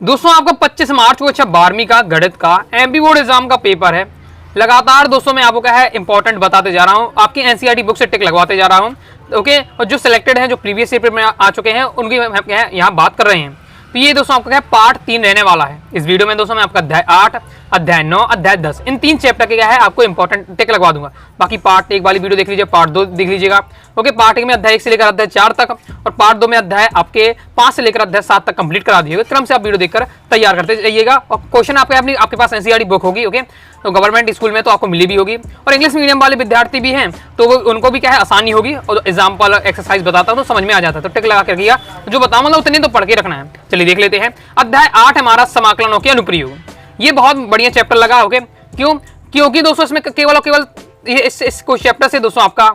दोस्तों आपका 25 मार्च को 12वीं का गणित का एमपी बोर्ड एग्जाम का पेपर है। लगातार दोस्तों मैं आपको क्या है इंपॉर्टेंट बताते जा रहा हूँ, आपकी एनसीईआरटी बुक से टिक लगवाते जा रहा हूँ। ओके, और जो सिलेक्टेड हैं, जो प्रीवियस ईयर में आ चुके हैं, उनकी क्या है यहाँ बात कर रहे हैं। तो ये दोस्तों आपका क्या है पार्ट 3 रहने वाला है। इस वीडियो में दोस्तों मैं आपका अध्याय 8, अध्याय 9, अध्याय 10 इन 3 चैप्टर के क्या है आपको इंपॉर्टेंट टिक लगवा दूंगा। बाकी पार्ट 1 वाली वीडियो देख लीजिए, पार्ट 2 देख लीजिएगा। ओके, पार्ट 1 में अध्याय 1 से लेकर अध्याय 4 तक और पार्ट 2 में अध्याय आपके 5 से लेकर अध्याय 7 तक कंप्लीट करा दिएगा। क्रम से आप वीडियो देखकर तैयार करते जाइएगा। और क्वेश्चन आपके पास एनसीईआरटी बुक होगी। ओके, तो गवर्नमेंट स्कूल में तो आपको मिली भी होगी और इंग्लिश मीडियम वाले विद्यार्थी भी हैं तो उनको भी क्या है आसानी होगी। और एग्जाम्पल एक्सरसाइज बताता हूँ तो समझ में आ जाता है, तो टिक लगा कर रखिएगा। जो बताऊँ मतलब उतने तो पढ़ के रखना है। चलिए देख लेते हैं। अध्याय 8 हमारा समाकलनों के अनुप्रयोग। ये बहुत बढ़िया चैप्टर लगा। ओके, क्योंकि दोस्तों इसमें केवल और केवल इस चैप्टर से दोस्तों आपका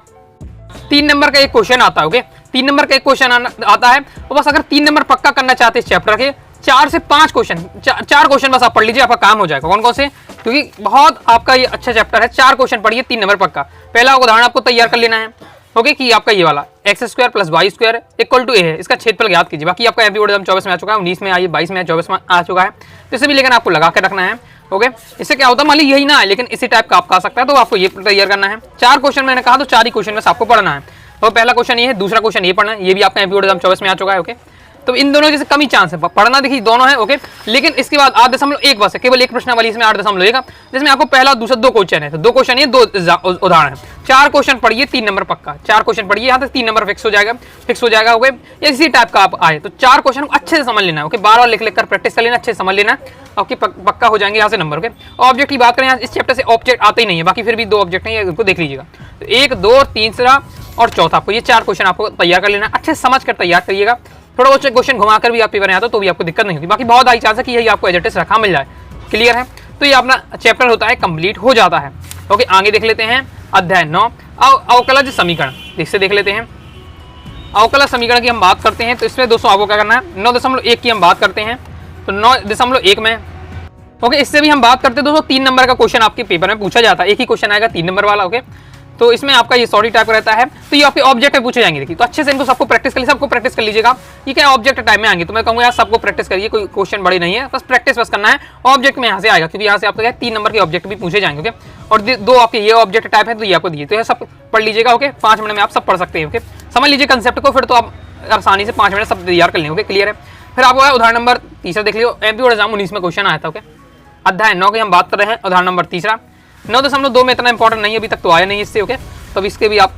3 नंबर का एक क्वेश्चन आता है। ओके, 3 नंबर का एक क्वेश्चन आता है और बस अगर 3 नंबर पक्का करना चाहते हैं इस चैप्टर के 4 से 5 क्वेश्चन, 4 क्वेश्चन बस आप पढ़ लीजिए, आपका काम हो जाएगा। कौन कौन से? क्योंकि बहुत आपका ये अच्छा चैप्टर है। 4 क्वेश्चन पढ़िए, 3 नंबर पक्का। पहला उदाहरण आपको तैयार कर लेना है। ओके, कि आपका ये वाला x² + y² = a है। इसका क्षेत्रफल याद कीजिए। बाकी आपका एमपी बोर्ड एग्जाम 24 में आ चुका है, 19 में आई, 22 में, 24 में आ चुका है। तो इसे भी लेकिन आपको लगा के रखना है। ओके, इससे क्या होता है मान ली यही ना है लेकिन इसी टाइप का आपका आ सकता है, तो आपको ये तैयार करना है। 4 क्वेश्चन मैंने कहा तो 4 ही क्वेश्चन बस आपको पढ़ना है। और पहला क्वेश्चन ये है, दूसरा क्वेश्चन ये पढ़ना है। ये भी आपका एमपी बोर्ड एग्जाम 24 में आ चुका है। ओके, तो इन दोनों जैसे कम ही चांस है पढ़ना, देखिए दोनों है। ओके, लेकिन इसके बाद 8.1 बस है, केवल एक प्रश्न वाली इसमें 8.1 जिसमें आपको पहला और दूसरा 2 क्वेश्चन है। तो 2 क्वेश्चन ये 2 उदाहरण है। 4 क्वेश्चन पढ़िए, 3 नंबर पक्का। 4 क्वेश्चन पढ़िए, यहाँ तक 3 नंबर फिक्स हो जाएगा। ओके, इसी टाइप का आप आए तो 4 क्वेश्चन अच्छे से समझ लेना है। ओके, बार-बार लिख कर प्रैक्टिस कर लेना, अच्छे से समझ लेना, आपके पक्का हो जाएंगे यहाँ से नंबर। ओके, ऑब्जेक्ट की बात करें, इस चैप्टर से ऑब्जेक्ट आते ही नहीं है, बाकी फिर भी 2 ऑब्जेक्ट हैं, इनको देख लीजिएगा। तो 1, 2, तीसरा और चौथा, आपको ये 4 क्वेश्चन आपको तैयार कर लेना, अच्छे से समझ कर तैयार करिएगा। थोड़ा बहुत क्वेश्चन घुमाकर भी आप पेपर में आता तो भी आपको दिक्कत नहीं होगी। बाकी बहुत हाई चांस है कि यही आपको एज इट इज रखा मिल जाए। क्लियर है? तो ये अपना चैप्टर होता है कंप्लीट हो जाता है। ओके, आगे देख लेते हैं अध्याय 9 अवकलज समीकरण। इससे देख लेते हैं अवकलज समीकरण की हम बात करते हैं। तो इसमें दोस्तों आपको क्या करना है, 9.1 की हम बात करते हैं। तो 9.1 में ओके, इससे भी हम बात करते हैं दोस्तों। 3 नंबर का क्वेश्चन आपके पेपर में पूछा जाता है, एक ही क्वेश्चन आएगा 3 नंबर वाला। ओके, तो इसमें आपका ये सॉरी टाइप रहता है, तो ये आपके ऑब्जेक्ट में पूछे जाएंगे। देखिए, तो अच्छे से इनको सबको प्रैक्टिस कर लीजिए, सबको प्रैक्टिस कर लीजिएगा। ये क्या ऑब्जेक्ट टाइम में आएंगे, तो मैं कहूँगा यार सबको प्रैक्टिस करिए, कोई क्वेश्चन बड़ी नहीं है, बस प्रैक्टिस बस करना है। ऑब्जेक्ट में यहाँ से आएगा, क्योंकि यहाँ से आपको 3 नंबर के ऑब्जेक्ट भी पूछे जाएंगे। ओके, और 2 आपके ये ऑब्जेक्ट टाइप है, तो ये आपको दिए, तो ये सब पढ़ लीजिएगा। ओके, 5 मिनट में आप सब पढ़ सकते हैं। ओके, समझ लीजिए कंसेप्ट को, फिर तो आप आसानी से 5 मिनट सब तैयार कर लेंगे। क्लियर है? फिर आपको उदाहरण नंबर 3 देख लीजिए, एमपी बोर्ड एग्जाम 19 में क्वेश्चन आया था। ओके, अध्याय 9 की हम बात कर रहे हैं, उदाहरण नंबर 3। 9.2 में इतना इंपॉर्टेंट नहीं है, अभी तक तो आया नहीं इससे। ओके, तो इसके भी आप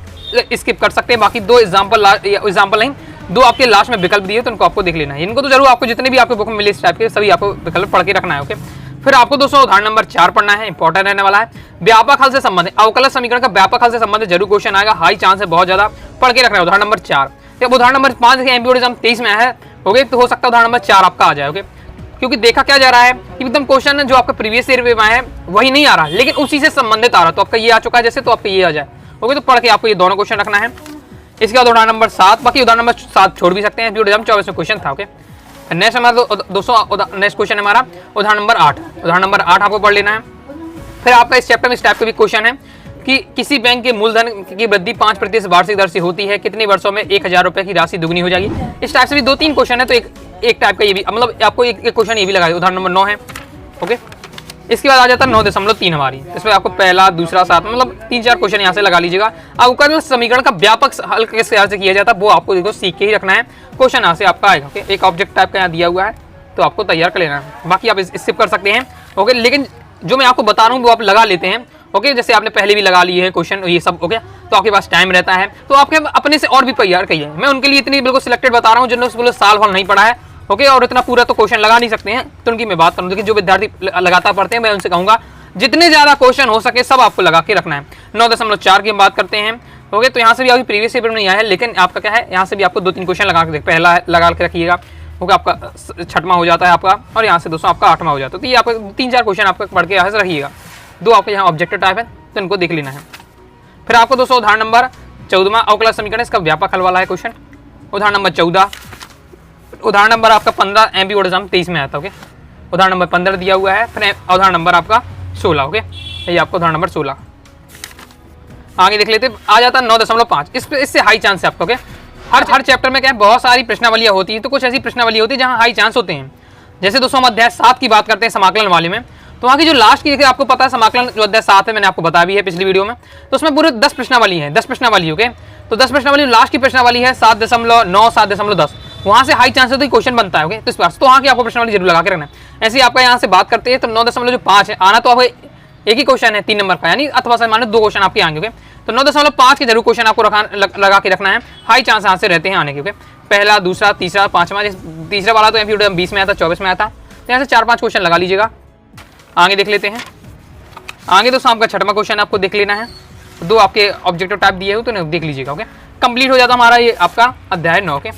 स्किप कर सकते हैं। बाकी 2 एग्जाम्पल नहीं, 2 आपके लास्ट में विकल्प दिए, तो इनको आपको देख लेना है। इनको तो जरूर आपको जितने भी आपके बुक में मिले इस टाइप के सभी आपको विकल्प पढ़ के रखना है। ओके, फिर आपको दोस्तों उदाहरण नंबर 4 पढ़ना है, इंपॉर्टेंट रहने वाला है। व्यापक हल से संबंधित अवकलज समीकरण का व्यापक हल से संबंधित जरूर क्वेश्चन आएगा, हाई चांस है, बहुत ज्यादा पढ़ के रखना है। उदाहरण नंबर 4, जब उदाहरण नंबर 5 देखिए एमपी बोर्ड एग्जाम 23 में है। ओके, तो हो सकता है उदाहरण नंबर 4 आपका आ जाए। ओके, क्योंकि देखा क्या जा रहा है कि एकदम क्वेश्चन जो आपका प्रीवियस ईयर में है वही नहीं आ रहा, लेकिन उसी से संबंधित आ रहा, तो आपका ये आ चुका है जैसे, तो आपका ये आ जाए। ओके, तो पढ़ के आपको ये दोनों क्वेश्चन रखना है। इसके बाद उदाहरण नंबर 7, बाकी उदाहरण नंबर 7 छोड़ भी सकते हैं, एग्जाम 24 में क्वेश्चन था। ओके, नेक्स्ट हमारा दोस्तों नेक्स्ट क्वेश्चन है हमारा उदाहरण नंबर 8। उदाहरण नंबर 8 आपको पढ़ लेना है। फिर आपका इस चैप्टर में इस टाइप का भी क्वेश्चन है कि किसी बैंक के मूलधन की वृद्धि 5% वार्षिक दर से होती है, कितने वर्षों में 1000 रुपये की राशि दुगनी हो जाएगी। इस टाइप से भी 2-3 क्वेश्चन है, तो एक टाइप का ये भी, मतलब आपको एक क्वेश्चन ये भी लगा, उदाहरण नंबर 9 है। ओके, इसके बाद आ जाता है 9.3 हमारी, इसमें आपको पहला, दूसरा, 7 मतलब 3-4 क्वेश्चन यहाँ से लगा लीजिएगा। अवकलज समीकरण का व्यापक हल किस तरह से किया जाता है वो आपको देखो सीख के ही रखना है। क्वेश्चन यहाँ से आपका आएगा। ओके, एक ऑब्जेक्ट टाइप का यहाँ दिया हुआ है, तो आपको तैयार कर लेना है। बाकी आप स्किप कर सकते हैं। ओके, लेकिन जो मैं आपको बता रहा हूँ वो आप लगा लेते हैं। ओके, जैसे आपने पहले भी लगा लिए हैं क्वेश्चन ये सब। ओके, तो आपके पास टाइम रहता है, तो आपके अपने से और भी तैयार करिए। मैं उनके लिए इतनी बिल्कुल सिलेक्टेड बता रहा हूँ जिन्होंने बिल्कुल साल भर नहीं पढ़ा है। ओके, और इतना पूरा तो क्वेश्चन लगा नहीं सकते हैं, तो उनकी मैं बात करूँ। देखिए, जो विद्यार्थी लगातार पढ़ते हैं मैं उनसे कहूँगा जितने ज्यादा क्वेश्चन हो सके सब आपको लगा के रखना है। 9.4 की हम बात करते हैं। ओके, तो यहाँ से भी अभी प्रीवियस पेपर में नहीं आया है, लेकिन आपका क्या है यहाँ से भी आपको 2-3 क्वेश्चन लगा के पहला लगा के रखिएगा। ओके, आपका 6वां हो जाता है आपका, और यहाँ से दोस्तों आपका 8वां हो जाता है। तो ये आपका 3-4 क्वेश्चन आपका पढ़ के यहाँ से रखिएगा। 2 आपके यहाँ ऑब्जेक्टिव टाइप है, तो इनको देख लेना है। फिर आपको दोस्तों उदाहरण नंबर 14 अवकलज समीकरण, इसका व्यापक हल वाला है क्वेश्चन। उदाहरण नंबर 14, उदाहरण नंबर आपका 15 एमपी बोर्ड एग्जाम 23 में आया था। ओके, उदाहरण नंबर 15 दिया हुआ है। फिर उदाहरण नंबर आपका 16। ओके, ये आपको उदाहरण नंबर 16 आगे देख लेते, आ जाता है 9.5। इससे हाई चांस है आपका। ओके, हर चैप्टर में क्या है बहुत सारी प्रश्नावलियाँ होती है, तो कुछ ऐसी प्रश्नावली होती है जहाँ हाई चांस होते हैं। जैसे दोस्तों हम अध्याय 7 की बात करते हैं समाकलन वाले में, तो वहाँ की जो लास्ट की, देखिए आपको पता है समाकलन जो अध्याय 7 है मैंने आपको बताया भी है पिछली वीडियो में, तो उसमें पूरे 10 प्रश्नावली है, 10 प्रश्नावली। ओके, तो 10 प्रश्नावली लास्ट की प्रश्नावली है 7.9, 7.10, वहाँ से हाई चांस है तो क्वेश्चन बनता है। ओके, तो इस बार तो वहाँ की आपको प्रश्नावली जरूर लगा के रखना है। ऐसे ही आपका यहाँ से बात करते हैं तो 9.5 है आना, तो आपको एक ही क्वेश्चन है 3 नंबर का, यानी अथवा से माने 2 क्वेश्चन आपके आएंगे। ओके, तो 9.5 के जरूर क्वेश्चन आपको लगा के रखना है, हाई चांस यहाँ से रहते हैं आने के। ओके, पहला, दूसरा, तीसरा, पांचवा, तीसरा वाला तो एमपीसीक्यू 20 में आया था, 24 में आया था, तो यहाँ से 4-5 क्वेश्चन लगा लीजिएगा। आगे देख लेते हैं। आगे दोस्तों आपका छठवां क्वेश्चन आपको देख लेना है, 2 आपके ऑब्जेक्टिव टाइप दिए हो तो देख लीजिएगा। ओके, कंप्लीट हो जाता हमारा ये आपका अध्याय 9। ओके,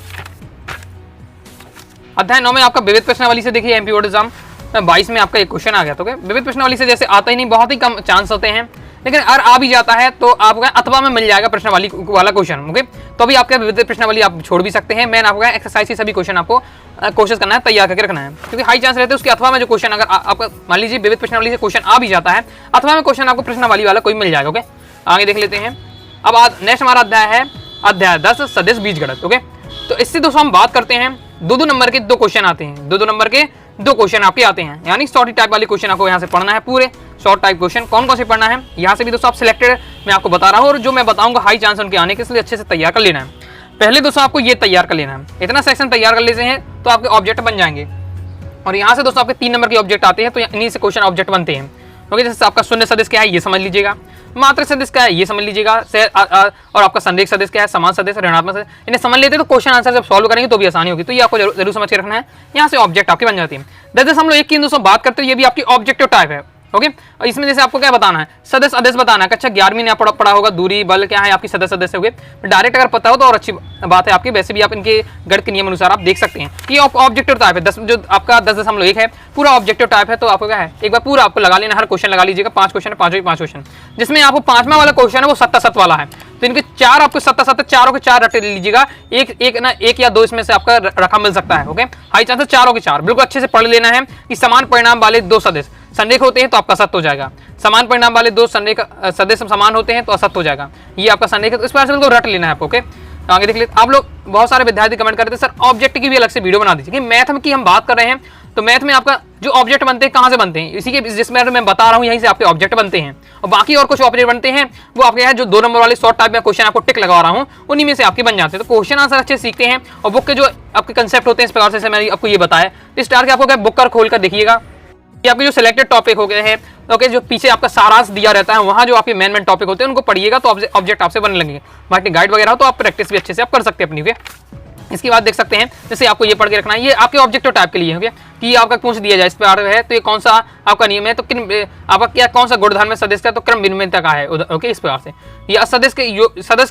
अध्याय 9 में आपका विविध प्रश्नावली से देखिए एमपी बोर्ड एग्जाम 22 में आपका एक क्वेश्चन आ गया। तो विविध प्रश्नावली से जैसे आता ही नहीं, बहुत ही कम चांस होते हैं, लेकिन अगर आ भी जाता है तो आपका अथवा में मिल जाएगा प्रश्नावली वाला क्वेश्चन। ओके, तो अभी आपका विविध प्रश्नावली आप छोड़ भी सकते हैं। मैंने आपको एक्सरसाइज से सभी क्वेश्चन आपको कोशिश करना है, तैयार करके रखना है, क्योंकि हाई चांस रहते हैं उसके अथवा में जो क्वेश्चन, अगर आपका मान लीजिए विविध प्रश्नावली से क्वेश्चन आ भी जाता है, अथवा में क्वेश्चन आपको प्रश्नावली वाला कोई मिल जाएगा। ओके, आगे देख लेते हैं। अब आज नेक्स्ट हमारा अध्याय है अध्याय 10 सदिश बीजगणित। ओके, तो इससे दोस्तों हम बात करते हैं 2-2 नंबर के 2 क्वेश्चन आते हैं, 2-2 नंबर के 2 क्वेश्चन आपके आते हैं, यानी शॉर्ट टाइप वाले क्वेश्चन आपको यहाँ से पढ़ना है। पूरे शॉर्ट टाइप क्वेश्चन कौन कौन से पढ़ना है यहाँ से भी दोस्तों आप सिलेक्टेड मैं आपको बता रहा हूँ, और जो मैं बताऊंगा हाई चांस उनके आने के, इसलिए अच्छे से तैयार कर लेना है। पहले दोस्तों आपको ये तैयार कर लेना है, इतना सेक्शन तैयार कर लेते हैं तो आपके ऑब्जेक्ट बन जाएंगे। और यहाँ से दोस्तों आपके 3 नंबर के ऑब्जेक्ट आते हैं, तो इन्हीं से क्वेश्चन ऑब्जेक्ट बनते हैं। ओके, जैसे आपका शून्य सदिश क्या है ये समझ लीजिएगा, मात्र सदिश क्या है ये समझ लीजिएगा, और आपका संरेख सदिश क्या है, समान सदिश, ऋणात्मक सदिश, इन्हें समझ लेते हैं तो क्वेश्चन आंसर जब सॉल्व करेंगे तो भी आसानी होगी। तो ये आपको जरूर समझ के रखना है। यहाँ से ऑब्जेक्ट आपके बन जाती है। 10.1 की दोस्तों बात करते हैं, ये भी आपकी ऑब्जेक्टिव टाइप है। ओके, और इसमें जैसे आपको क्या बताना है, सदस्य अदेश बताना है। अच्छा 11वीं ने पढ़ा होगा, दूरी बल क्या है आपकी सदस्य सदस्य। हो गए डायरेक्ट अगर पता हो तो और अच्छी बात है आपकी, वैसे भी आप इनके गणित के नियम अनुसार आप देख सकते हैं। ये ऑब्जेक्टिव टाइप है, 10 जो आपका 10.1 है पूरा ऑब्जेक्टिव टाइप है। तो आपको क्या है, एक बार पूरा आपको लगा लेना, हर क्वेश्चन लगा लीजिएगा। 5 क्वेश्चन है, 5 क्वेश्चन, जिसमें आपको 5वां वाला क्वेश्चन है वो 7 वाला है, तो इनके 4 आपको 7 चारों के 4 रटे लीजिएगा, एक या 2 इसमें से आपका रकम मिल सकता है। ओके, हाई चांस चारों के 4 बिल्कुल अच्छे से पढ़ लेना है कि समान परिणाम वाले 2 सदिश संरेख होते हैं तो आपका असत हो जाएगा, समान परिणाम वाले 2 संरेख सदिश समान होते हैं तो असत हो जाएगा, ये आपका संरेख है। तो इस बार से बिल्कुल रट लेना है आपको। ओके, आगे देख लेते। आप लोग बहुत सारे विद्यार्थी कमेंट करते हैं सर ऑब्जेक्ट की भी अलग से वीडियो बना दीजिए, कि मैथ में की हम बात कर रहे हैं, तो मैथ में आपका जो ऑब्जेक्ट बनते हैं कहाँ से बनते हैं, इसी के जिस मैथ मैं बता रहा हूँ यहीं से आपके ऑब्जेक्ट बनते हैं, और बाकी और कुछ ऑब्जेक्ट बनते हैं वो आपके है जो 2 नंबर वाले शॉर्ट टाइप में क्वेश्चन आपको टिक लगा रहा हूँ उन्हीं में से आपके बन जाते हैं। तो क्वेश्चन आंसर अच्छे सीखते हैं, और बुक के जो आपके कंसेप्ट होते हैं इस प्रकार से मैंने आपको ये बताया। इस टार के आपको क्या बुक कर खोल कर देखिएगा, ये आपके जो सिलेक्टेड टॉपिक हो गए हैं। ओके, जो पीछे आपका सारांश दिया रहता है वहाँ जो आपके मेन टॉपिक होते हैं उनको पढ़िएगा तो ऑब्जेक्ट आपसे बनने लगेंगे। बाकी गाइड वगैरह हो तो आप प्रैक्टिस भी अच्छे से आप कर सकते हैं अपनी। इसकी बात देख सकते हैं, जैसे आपको ये पढ़ के रखना है, ये आपके ऑब्जेक्टिव टाइप के लिए है कि आपका पूछ दिया जाए इस पर है तो ये कौन सा आपका नियम है, तो आपका क्या कौन सा गुणधर्म है सदिश का, तो क्रम विनिमयता का है। ओके, इस प्रकार से या सदिश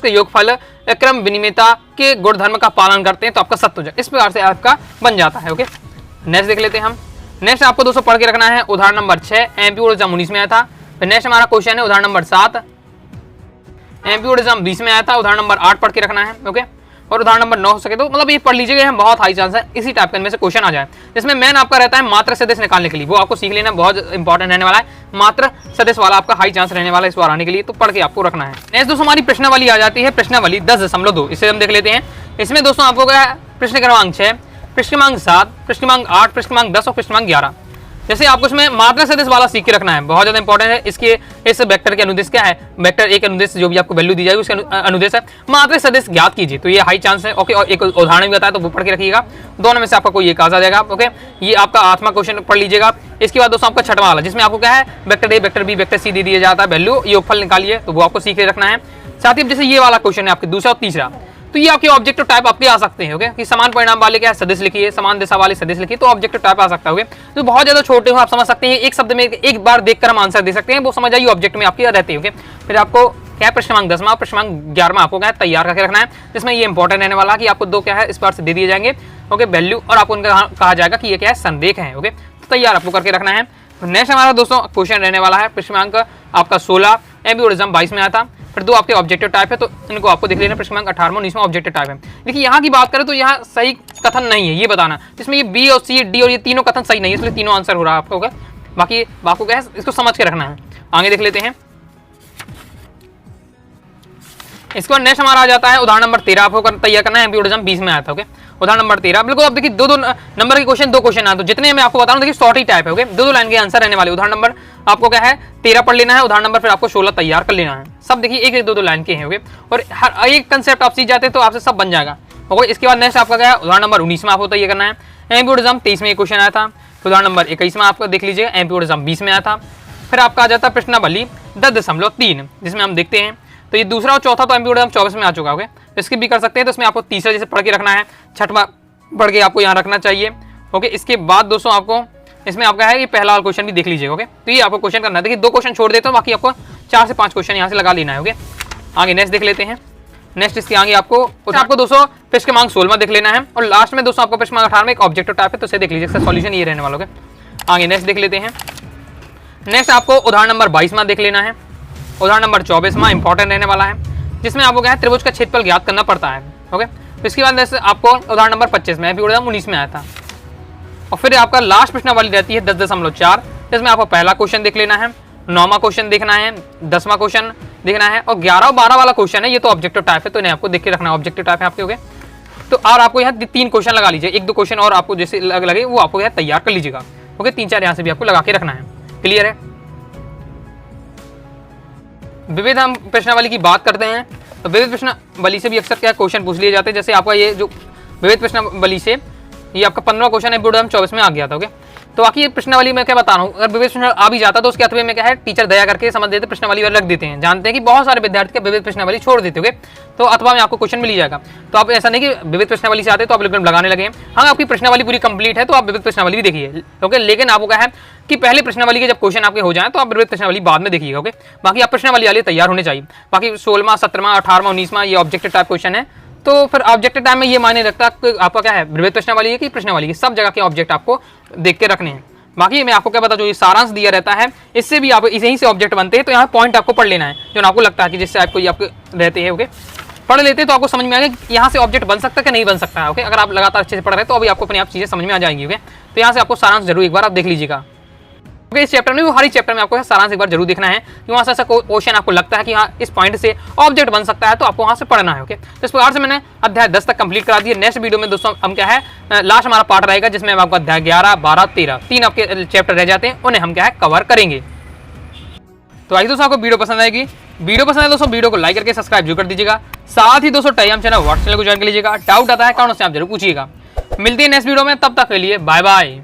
के योगफल क्रम विनिमयता के गुणधर्म का पालन करते हैं तो आपका सत्य हो जाए, इस प्रकार से आपका बन जाता है। ओके, नेक्स्ट देख लेते हैं हम। नेक्स्ट आपको दोस्तों पढ़ के रखना है उदाहरण नंबर 6, एमपी बोर्ड एग्जाम 19 में आया था। फिर नेक्स्ट हमारा क्वेश्चन है उदाहरण नंबर 7, एमपी बोर्ड एग्जाम 20 में आया था। उदाहरण नंबर 8 पढ़ के रखना है। ओके, और उदाहरण नंबर 9 हो सके तो मतलब ये पढ़ लीजिएगा, बहुत हाई चांस है इसी टाइप के इनमें से क्वेश्चन आ जाए, जिसमें मेन आपका रहता है मात्र सदिश निकालने के लिए, वो आपको सीख लेना बहुत इंपॉर्टेंट रहने वाला है। मात्र सदिश वाला आपका हाई चांस रहने वाला है इस बार आने के लिए, तो पढ़ के आपको रखना है। नेक्स्ट दोस्तों हमारी प्रश्नावली आ जाती है, प्रश्नावली 10.2, इसे हम देख लेते हैं। इसमें दोस्तों आपको क्या है, प्रश्न क्रमांक 6, प्रश्न क्रमांक 7, प्रश्न क्रमांक 8, प्रश्न क्रमांक 10 और प्रश्न क्रमांक 11। जैसे आपको इसमें मात्र सदिश वाला सीख के रखना है, बहुत ज्यादा इंपॉर्टेंट है। इसके इस वेक्टर के अनुदेश क्या है, वेक्टर एक अनुदेश जो भी आपको वैल्यू दी जाएगी उसका अनुदेश है मात्र सदिश ज्ञात कीजिए, तो ये हाई चांस है। ओके, और एक उदाहरण भी बताया तो वो पढ़ के रखिएगा, दोनों में से आपका कोई एक आ जाएगा। ओके, ये आपका 8वां क्वेश्चन पढ़ लीजिएगा। इसके बाद दोस्तों आपका 6वां वाला, जिसमें आपको क्या है vector A vector B vector C दे दिया जाता है, वैल्यू योगफल निकालिए, तो वो आपको सीख के रखना है। साथ ही जैसे ये वाला क्वेश्चन है आपके दूसरा और तीसरा, तो ये आपके ऑब्जेक्टिव टाइप आपके आ सकते हैं। ओके, कि समान परिणाम वाले क्या है सदिश लिखिए, समान दिशा वाले सदिश लिखिए, तो ऑब्जेक्टिव टाइप आ सकता है। ओके, तो बहुत ज्यादा छोटे हो आप समझ सकते हैं, एक शब्द में एक बार देखकर हम आंसर दे सकते हैं, वो समझ आइए ऑब्जेक्ट में आपके रहते हैं। ओके, फिर आपको क्या प्रश्न क्रमांक 10वां प्रश्न क्रमांक 11वां आपको क्या तैयार करके रखना है, जिसमें ये इंपॉर्टेंट रहने वाला कि आपको 2 क्या है इस बार से दे दिए जाएंगे। ओके, वैल्यू और आपको उनका कहा जाएगा कि ये क्या है संरेख है। ओके, तो तैयार आपको करके रखना है। नेक्स्ट हमारा दोस्तों क्वेश्चन रहने वाला है प्रश्न क्रमांक आपका 16, एमपी बोर्ड एग्जाम 22 में आया था। फिर 2 आपके ऑब्जेक्टिव टाइप है, तो इनको आपको देख लेना। प्रश्न क्रमांक 18वां 19वां ऑब्जेक्टिव टाइप है। देखिए यहाँ की बात करें तो यहाँ सही कथन नहीं है, ये बताना इसमें ये बी और सी डी और ये तीनों कथन सही नहीं है, इसलिए तीनों आंसर हो रहा है आपका। ओके, बाकी आपको क्या है इसको समझ के रखना है। आगे देख लेते हैं। इसके बाद नेक्स्ट हमारा आ जाता है उदाहरण नंबर 13 आपको तैयार करना है, एमपीओडिज्म 20 में आया था। ओके, उदाहरण नंबर 13 बिल्कुल। अब देखिए दो नंबर के क्वेश्चन, 2 क्वेश्चन आए, तो जितने मैं आपको बता रहा हूँ देखिए शॉर्ट ही टाइप है। ओके, 2 लाइन के आंसर रहने वाले। उदाहरण नंबर आपको क्या है 13 पढ़ लेना है, उदाहरण नंबर फिर आपको 16 तैयार कर लेना है। सब देखिए एक 2 लाइन के हैं। ओके, और हर एक कंसेप्ट आप सीख जाते हैं तो आपसे सब बन जाएगा। ओके, इसके बाद नेक्स्ट आपका क्या है उदाहरण नंबर 19 में आपको तैयार करना है, एमपीओडिज्म 23 में एक क्वेश्चन आया था। उदाहरण नंबर 21 में आपको देख लीजिएगा, एमपीओडिज्म 20 में आया था। फिर आपका आ जाता है प्रश्नावली 10.3, जिसमें हम देखते हैं तो ये दूसरा और चौथा तो एमपीओडिज्म 24 में आ चुका है। ओके, इसकी भी कर सकते हैं, तो इसमें आपको तीसरा जैसे पढ़ के रखना है, छठवां पढ़ के आपको यहाँ रखना चाहिए। ओके, इसके बाद दोस्तों आपको इसमें आपका है ये पहला वाला क्वेश्चन भी देख लीजिएगा। ओके, तो ये आपको क्वेश्चन करना है। देखिए 2 क्वेश्चन छोड़ देते हो, बाकी आपको 4 से 5 क्वेश्चन यहाँ से लगा लेना है। ओके, आगे नेक्स्ट देख लेते हैं। नेक्स्ट इसके आगे आपको दोस्तों प्रश्न क्रमांक 16 देख लेना है, और लास्ट में दोस्तों आपको प्रश्न क्रमांक 18 में एक ऑब्जेक्टिव टाइप है, तो इसे देख लीजिए, इसका सॉल्यूशन ये रहने वाला है। आगे नेक्स्ट देख लेते हैं। नेक्स्ट आपको उदाहरण नंबर 22 में देख लेना है, उदाहरण नंबर 24 में इंपॉर्टेंट रहने वाला है, जिसमें आपको क्या है त्रिभुज का क्षेत्रफल ज्ञात करना पड़ता है। ओके, तो इसके बाद आपको उदाहरण नंबर 25 में एमपीओडिज्म 19 में आया था। और फिर आपका लास्ट प्रश्नावली रहती है 10.4, जिसमें आपको पहला क्वेश्चन देख लेना है, 9वां क्वेश्चन देखना है, 10वां क्वेश्चन देखना है, और 11 और 12 वाला क्वेश्चन है ये तो ऑब्जेक्टिव टाइप है, तो इन्हें आपको देख के रखना है, ऑब्जेक्टिव टाइप है आपके। ओके, तो और आपको यहाँ 3 क्वेश्चन लगा लीजिए, 1-2 क्वेश्न और आपको जैसे लगे वो आपको यहाँ तैयार कर लीजिएगा। ओके, 3-4 यहाँ से भी आपको लगा के रखना है। क्लियर है? विविध हम प्रश्नावली की बात करते हैं, तो विविध प्रश्नावली से भी अक्सर क्या क्वेश्चन पूछ लिए जाते हैं। जैसे आपका ये जो विविध प्रश्नावली से ये आपका 15वां क्वेश्चन है, एमपीओडिज्म 24 में आ गया था। ओके, तो बाकी ये प्रश्नावली में क्या बता रहा हूँ, अगर विविध प्रश्न आ भी जाता तो उसके अथवे में क्या है टीचर दया करके समझ देते, प्रश्नावली वाले रख देते हैं। जानते हैं कि बहुत सारे विद्यार्थी विविध प्रश्नावली छोड़ देते होंगे, तो अथवा में आपको क्वेश्चन मिल जाएगा। तो आप ऐसा नहीं कि विविध प्रश्नावली से आते तो आप लेकिन लगाने लगे। हाँ, आपकी प्रश्नावली पूरी कंप्लीट है तो आप विविध प्रश्नावली भी देखिए। ओके, लेकिन आपको क्या है कि पहले प्रश्नावली के जब क्वेश्चन आपके हो जाए तो आप विविध प्रश्नावली बाद में देखिएगा। ओके, बाकी आप प्रश्नावली वाले तैयार होने चाहिए। बाकी 16वां 17वां 18वां 19वां ये ऑब्जेक्टिव टाइप क्वेश्चन है, तो फिर ऑब्जेक्टिव टाइम में ये मायने रखता है आपका क्या है विविध प्रश्नावली है कि प्रश्नावली, सब जगह के ऑब्जेक्ट आपको देख के रखने हैं। बाकी मैं आपको क्या बता, जो ये सारांश दिया रहता है इससे भी आप इसे ही से ऑब्जेक्ट बनते हैं, तो यहाँ पॉइंट आपको पढ़ लेना है जो आपको लगता है कि जिससे आपको ये आपके रहते हैं। ओके, पढ़ लेते तो आपको समझ में आएगा कि यहाँ से ऑब्जेक्ट बन सकता है कि नहीं बन सकता है। ओके, अगर आप लगातार अच्छे से पढ़ रहे हैं तो अभी आपको अपने आप चीज़ें समझ में आ जाएंगी। ओके, तो यहाँ से आपको सारांश जरूर एक बार आप देख लीजिएगा। ओके, इस चैप्टर में हर एक चैप्टर में आपको सारांश एक बार जरूर देखना है कि वहाँ से ऐसा क्वेश्चन आपको लगता है कि हाँ इस पॉइंट से ऑब्जेक्ट बन सकता है, तो आपको वहाँ से पढ़ना है। ओके, तो इस प्रकार से मैंने अध्याय 10 तक कंप्लीट करा दिया। नेक्स्ट वीडियो में दोस्तों हम क्या है लास्ट हमारा पार्ट रहेगा, जिसमें हम आपको अध्याय 11, 12, 13 3 आपके चैप्टर रह जाते हैं, उन्हें हम क्या है कवर करेंगे। तो आइए दोस्तों आपको वीडियो पसंद आएगी, वीडियो पसंद है दोस्तों वीडियो को लाइक करके सब्सक्राइब जरूर कर दीजिएगा। साथ ही दोस्तों टेलीग्राम चैनल व्हाट्सएप को ज्वाइन कर लीजिएगा। डाउट आता है कारण से आप जरूर पूछिएगा। मिलती है नेक्स्ट वीडियो में, तब तक के लिए बाय बाय।